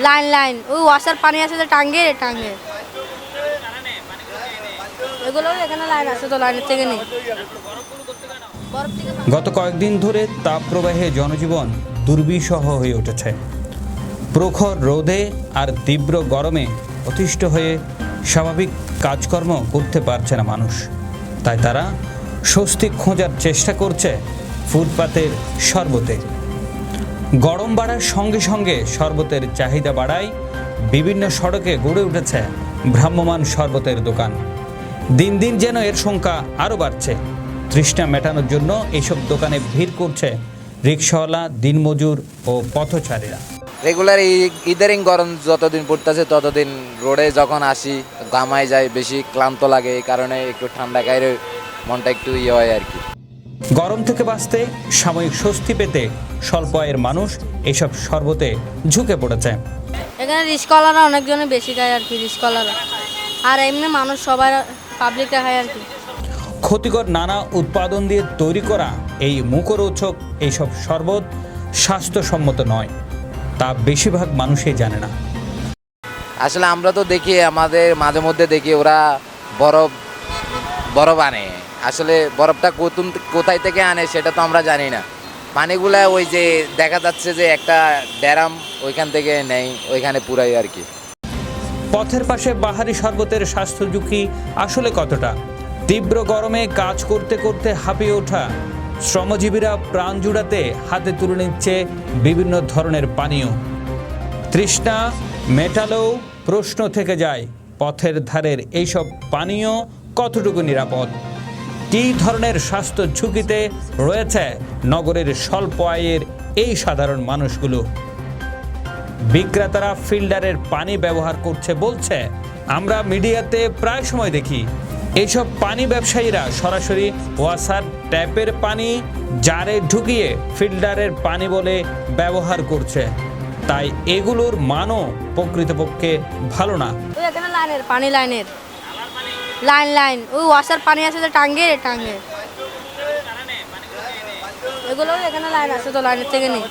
Line line ওই ওয়াসার পানি আছে যে টাঙ্গে এগুলো এখানে লাইন আছে তো লাইনের থেকে নেই। গত কয়েকদিন ধরে তাপপ্রবাহে জনজীবন দুর্বিষহ হয়ে উঠেছে। প্রখর রোদে আর তীব্র গরমে অতিষ্ঠ হয়ে স্বাভাবিক কাজকর্ম করতে পারছে না মানুষ। তাই তারা স্বস্তি খোঁজার চেষ্টা করছে ফুটপাতের শরবতে। গরম বাড়ার সঙ্গে সঙ্গে শরবতের চাহিদা বাড়ায় বিভিন্ন সড়কে গড়ে উঠেছে ভ্রাম্যমাণ শরবতের দোকান। দিন দিন যেন এর সংখ্যা আরও বাড়ছে। তৃষ্ণা মেটানোর জন্য এইসব দোকানে ভিড় করছে রিকশাওয়ালা, দিনমজুর ও পথচারীরা। রেগুলার ইদারিং গরম যতদিন পড়তেছে ততদিন রোডে যখন আসি ঘামাই যায়, বেশি ক্লান্ত লাগে, এই কারণে একটু ঠান্ডা খাইলে মনটা একটু হয় আর কি। গরম থেকে বাঁচতে, সাময়িক স্বস্তি পেতে স্বল্প আয়ের মানুষ এসব শরবতে ঝুঁকে পড়েছে। এখানে রিস্কওয়ালারা অনেকজনে বেশি খায় আর কি, রিস্কওয়ালারা আর এমনি মানুষ সবাই পাবলিকটা খায় আর কি। ক্ষতিকর নানা উৎপাদন দিয়ে তৈরি করা এই মুখরোচক এইসব শরবত স্বাস্থ্যসম্মত নয়, তা বেশিরভাগ মানুষই জানে না। আসলে আমরা তো দেখি, আমাদের মাঝে মধ্যে দেখি ওরা বরফ আনে। আসলে বরফটা কোথায় থেকে আনে সেটা তো আমরা জানি না। পানিগুলা ওই যে দেখা যাচ্ছে যে একটা ড্যারাম ওইখান থেকে নেই, ওইখানে পুরাই আর কি। পথের পাশে বাহারি শরবতের স্বাস্থ্য ঝুঁকি আসলে কতটা? তীব্র গরমে কাজ করতে করতে হাঁপিয়ে ওঠা শ্রমজীবীরা প্রাণ জুড়াতে হাতে তুলে নিচ্ছে বিভিন্ন ধরনের পানীয়। তৃষ্ণা মেটালেও প্রশ্ন থেকে যায়, পথের ধারের এইসব পানীয় কতটুকু নিরাপদ? কী ধরনের স্বাস্থ্য ঝুঁকিতে রয়েছে নগরের স্বল্প আয়ের এই সাধারণ মানুষগুলো? বিক্রেতারা ফিল্টারের পানি ব্যবহার করছে বলছে। আমরা মিডিয়াতে প্রায় সময় দেখি এইসব পানি ব্যবসায়ীরা সরাসরি ওয়াসার ট্যাপের পানি জারে ঢুকিয়ে ফিল্টারের পানি বলে ব্যবহার করছে। তাই এগুলোর মানও প্রকৃতপক্ষে ভালো না। ওই এখানে লাইনের পানি লাইন ওই ওয়াসার পানি আছে যে টাঙ্গে এগুলো এখানে লাইন আছে তো লাইনের থেকে নেই।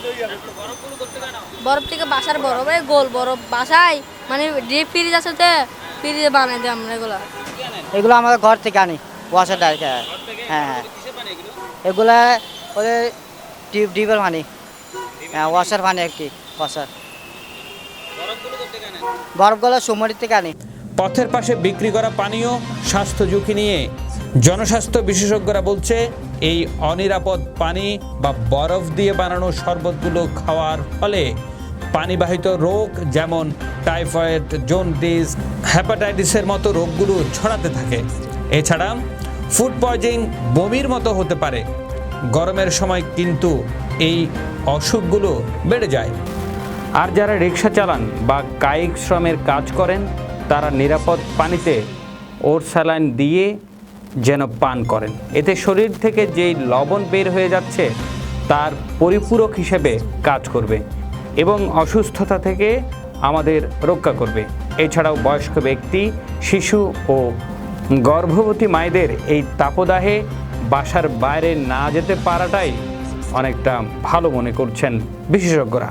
বরফ থেকে বাসার বরফ, এই গোল বরফ বাসায় মানে ডিপ ফ্রিজ আছে তো ফ্রিজে বানাই দিই আমরা। এগুলো আমাদের ঘর থেকে আনি, ওয়াসার ডাইরেক্ট। হ্যাঁ, এগুলা ওদের ডিপের পানি, হ্যাঁ ওয়াসার পানি আর কি। ওয়াসার বরফগুলো সুমরি থেকে আনি। পথের পাশে বিক্রি করা পানীয় স্বাস্থ্য ঝুঁকি নিয়ে জনস্বাস্থ্য বিশেষজ্ঞরা বলছে, এই অনিরাপদ পানি বা বরফ দিয়ে বানানো শরবতগুলো খাওয়ার ফলে পানিবাহিত রোগ যেমন টাইফয়েড, জন্ডিস, হ্যাপাটাইটিসের মতো রোগগুলো ছড়াতে থাকে। এছাড়া ফুড পয়জনিং, বমির মতো হতে পারে। গরমের সময় কিন্তু এই অসুখগুলো বেড়ে যায়। আর যারা রিক্সা চালান বা কায়িক শ্রমের কাজ করেন, তারা নিরাপদ পানিতে ওর স্যালাইন দিয়ে যেন পান করেন। এতে শরীর থেকে যেই লবণ বের হয়ে যাচ্ছে তার পরিপূরক হিসেবে কাজ করবে এবং অসুস্থতা থেকে আমাদের রক্ষা করবে। এছাড়াও বয়স্ক ব্যক্তি, শিশু ও গর্ভবতী মায়েদের এই তাপদাহে বাসার বাইরে না যেতে পারাটাই অনেকটা ভালো মনে করছেন বিশেষজ্ঞরা।